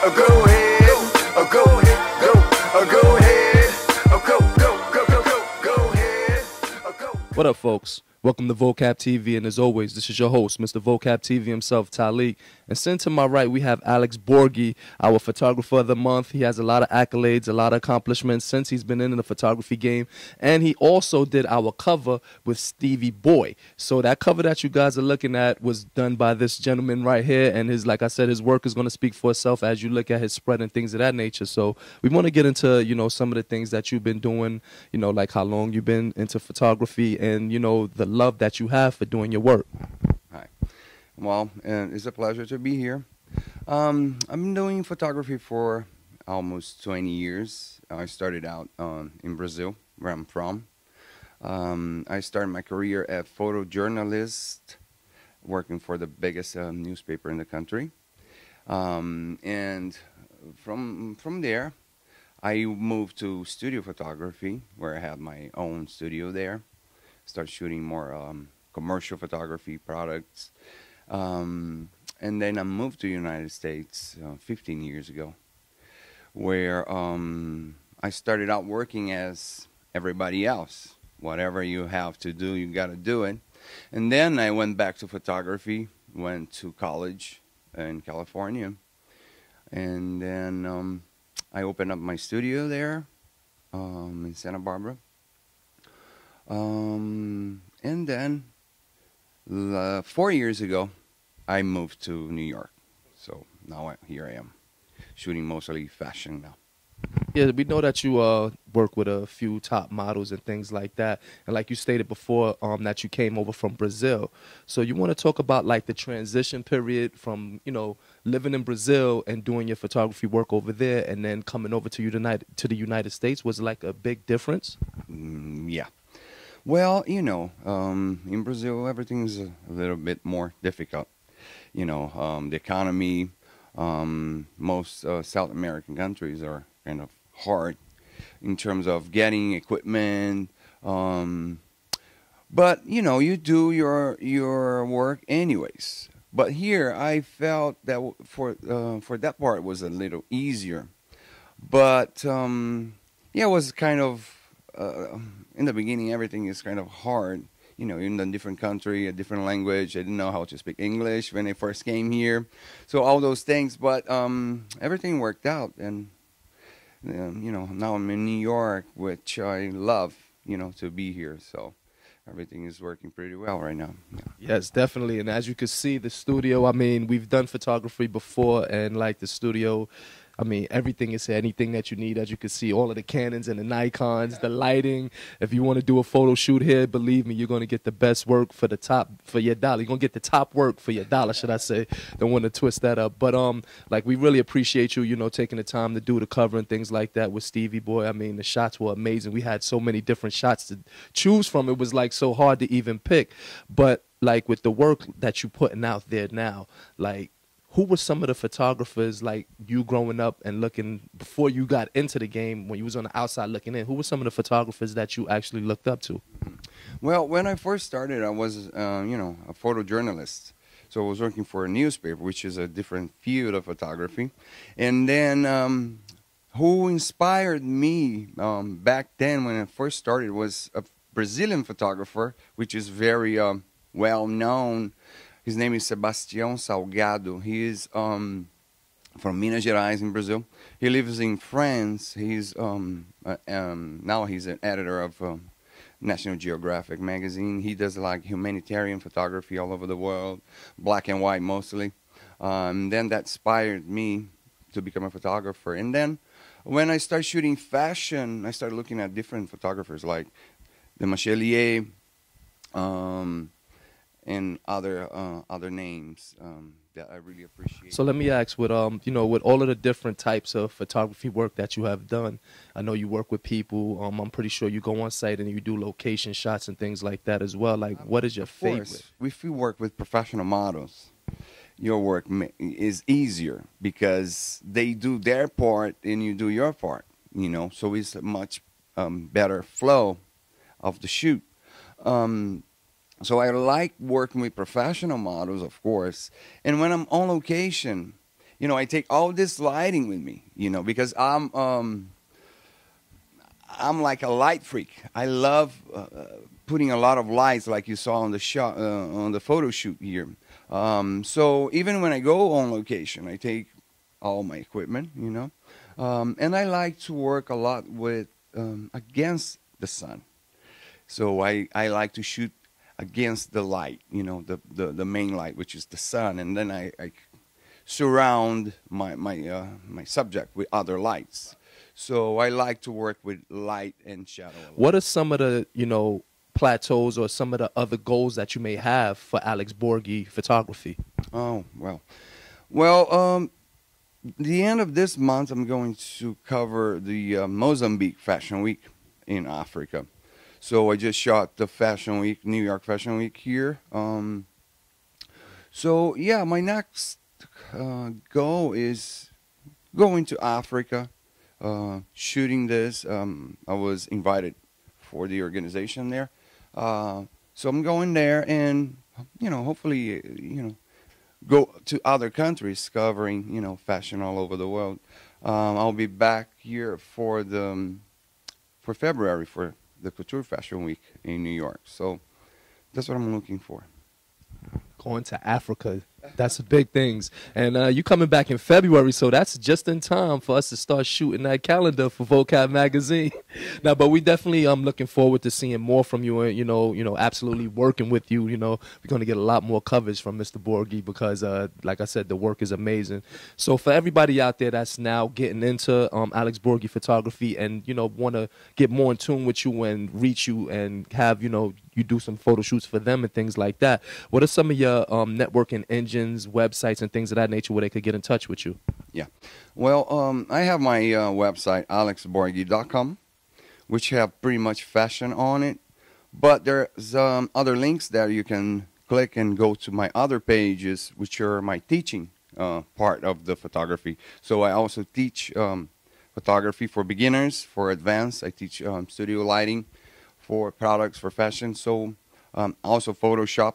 Go ahead, go ahead, go ahead, go ahead, go. What up, folks? Welcome to Vocab TV, and as always, this is your host, Mr. Vocab TV himself, Talik. And sitting to my right, we have Alex Borghi, our photographer of the month. He has a lot of accolades, a lot of accomplishments since he's been in the photography game. And he also did our cover with Stevie Boy. So that cover that you guys are looking at was done by this gentleman right here. And his, like I said, his work is going to speak for itself as you look at his spread and things of that nature. So we want to get into, some of the things that you've been doing, like how long you've been into photography and, the love that you have for doing your work. Hi. Well, it's a pleasure to be here. I've been doing photography for almost 20 years. I started out in Brazil, where I'm from. I started my career as photojournalist, working for the biggest newspaper in the country. And from there, I moved to studio photography, where I have my own studio there. Start shooting more commercial photography products. And then I moved to the United States 15 years ago, where I started out working as everybody else. Whatever you have to do, you got to do it. And then I went back to photography, went to college in California. And then I opened up my studio there in Santa Barbara. And then 4 years ago, I moved to New York. So now here I am, shooting mostly fashion now. Yeah, we know that you work with a few top models and things like that. And like you stated before, that you came over from Brazil. So you want to talk about like the transition period from, living in Brazil and doing your photography work over there and then coming over to the United States. Was it like a big difference? Yeah. Well, in Brazil, everything is a little bit more difficult. The economy, most South American countries are kind of hard in terms of getting equipment. But, you do your work anyways. But here, I felt that for that part, it was a little easier. But, it was kind of... in the beginning, everything is kind of hard. In a different country, a different language. I didn't know how to speak English when I first came here. So all those things, but everything worked out. And, now I'm in New York, which I love, to be here. So everything is working pretty well right now. Yeah. Yes, definitely. And as you can see, the studio, we've done photography before, and like the studio, everything is here, anything that you need. As you can see, all of the Canons and the Nikons, the lighting. If you want to do a photo shoot here, believe me, you're going to get the best work for your dollar. You're going to get the top work for your dollar, should I say. Don't want to twist that up. But, we really appreciate you, taking the time to do the cover and things like that with Stevie Boy. The shots were amazing. We had so many different shots to choose from. It was, so hard to even pick. But, with the work that you're putting out there now, who were some of the photographers, like you growing up and looking before you got into the game, when you was on the outside looking in? Who were some of the photographers that you actually looked up to? Well, when I first started, I was, a photojournalist. So I was working for a newspaper, which is a different field of photography. And then who inspired me back then when I first started was a Brazilian photographer, which is very well known. His name is Sebastião Salgado. He is from Minas Gerais in Brazil. He lives in France. He's now he's an editor of National Geographic magazine. He does humanitarian photography all over the world, black and white mostly. Then that inspired me to become a photographer. And then when I started shooting fashion, I started looking at different photographers like the Machelier, and other names that I really appreciate. So let me ask, with with all of the different types of photography work that you have done, I know you work with people. I'm pretty sure you go on site and you do location shots and things like that as well. What is your favorite? If you work with professional models, your work is easier because they do their part and you do your part. So it's a much better flow of the shoot. So I like working with professional models, of course. And when I'm on location, I take all this lighting with me, because I'm like a light freak. I love putting a lot of lights, like you saw on the shot, on the photo shoot here. So even when I go on location, I take all my equipment, and I like to work a lot with against the sun. So I like to shoot against the light, the main light, which is the sun, and then I surround my subject with other lights. So I like to work with light and shadow. What are some of the plateaus or some of the other goals that you may have for Alex Borghi photography? Oh, well, the end of this month, I'm going to cover the Mozambique Fashion Week in Africa. So I just shot the Fashion Week, New York Fashion Week here. So yeah, my next goal is going to Africa, shooting this. I was invited for the organization there. So I'm going there and, hopefully, go to other countries covering, fashion all over the world. I'll be back here for February for the Couture Fashion Week in New York. So that's what I'm looking for. Going to Africa, that's big things. And you coming back in February, so that's just in time for us to start shooting that calendar for Vocab magazine. Now, but we definitely looking forward to seeing more from you, and absolutely working with you. We're going to get a lot more coverage from Mr. Borghi because, like I said, the work is amazing. So for everybody out there that's now getting into Alex Borghi photography and want to get more in tune with you and reach you and have you do some photo shoots for them and things like that, what are some of your networking engines, websites, and things of that nature where they could get in touch with you? Yeah. Well, I have my website, alexborghi.com, which have pretty much fashion on it. But there's other links there you can click and go to my other pages, which are my teaching part of the photography. So I also teach photography for beginners, for advanced. I teach studio lighting for products, for fashion. So also Photoshop.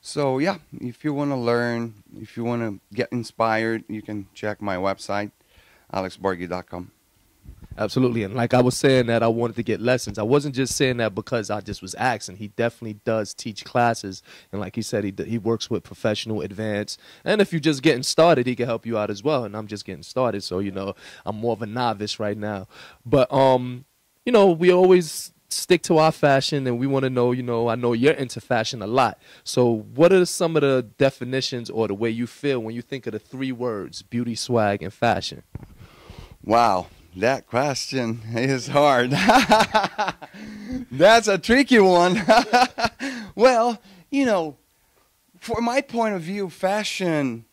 So yeah, if you want to learn, if you want to get inspired, you can check my website, alexborghi.com. Absolutely. And like I was saying that I wanted to get lessons. I wasn't just saying that because I just was asking. He definitely does teach classes. And like he said, he works with professional, advanced. And if you're just getting started, he can help you out as well. And I'm just getting started. So, I'm more of a novice right now. But, we always stick to our fashion, and we want to know, I know you're into fashion a lot. So what are some of the definitions or the way you feel when you think of the three words, beauty, swag, and fashion? Wow, that question is hard. That's a tricky one. Well, for my point of view, fashion,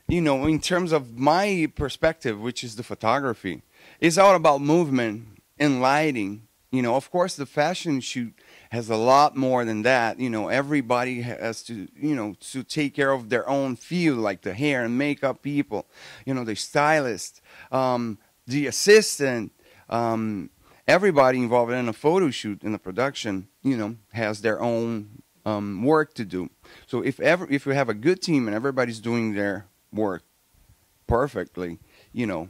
in terms of my perspective, which is the photography, is all about movement and lighting. Of course, the fashion shoot has a lot more than that. Everybody has to, to take care of their own feel, like the hair and makeup people, the stylist, the assistant, everybody involved in a photo shoot, in the production, has their own work to do. So if we have a good team and everybody's doing their work perfectly, the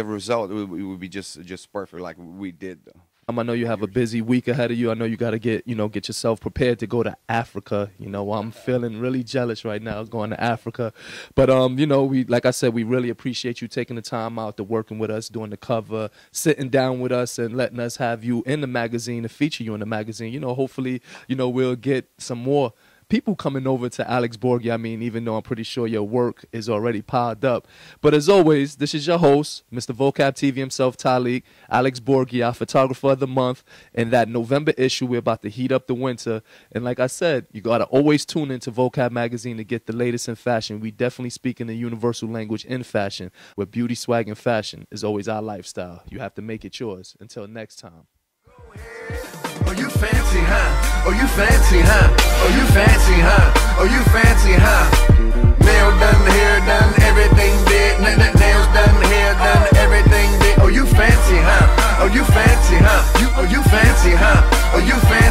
result would be just perfect, like we did. I know you have a busy week ahead of you. I know you got to get yourself prepared to go to Africa. I'm feeling really jealous right now going to Africa. But, like I said, we really appreciate you taking the time out to working with us, doing the cover, sitting down with us and letting us have you in the magazine, to feature you in the magazine. Hopefully, we'll get some more people coming over to Alex Borghi. I mean, even though I'm pretty sure your work is already piled up. But as always, this is your host, Mr. Vocab TV himself, Talik, Alex Borghi, our photographer of the month. In that November issue, we're about to heat up the winter. And like I said, you got to always tune into Vocab magazine to get the latest in fashion. We definitely speak in the universal language in fashion, where beauty, swag, and fashion is always our lifestyle. You have to make it yours. Until next time. Oh, you fancy, huh? Oh, you fancy, huh? Oh, you fancy, huh? Oh, you fancy, huh? Nail done, hair done, everything did. Nails done, hair done, everything did. Oh, you fancy, huh? Oh, you fancy, huh? Oh, you fancy, huh? Oh, you fancy.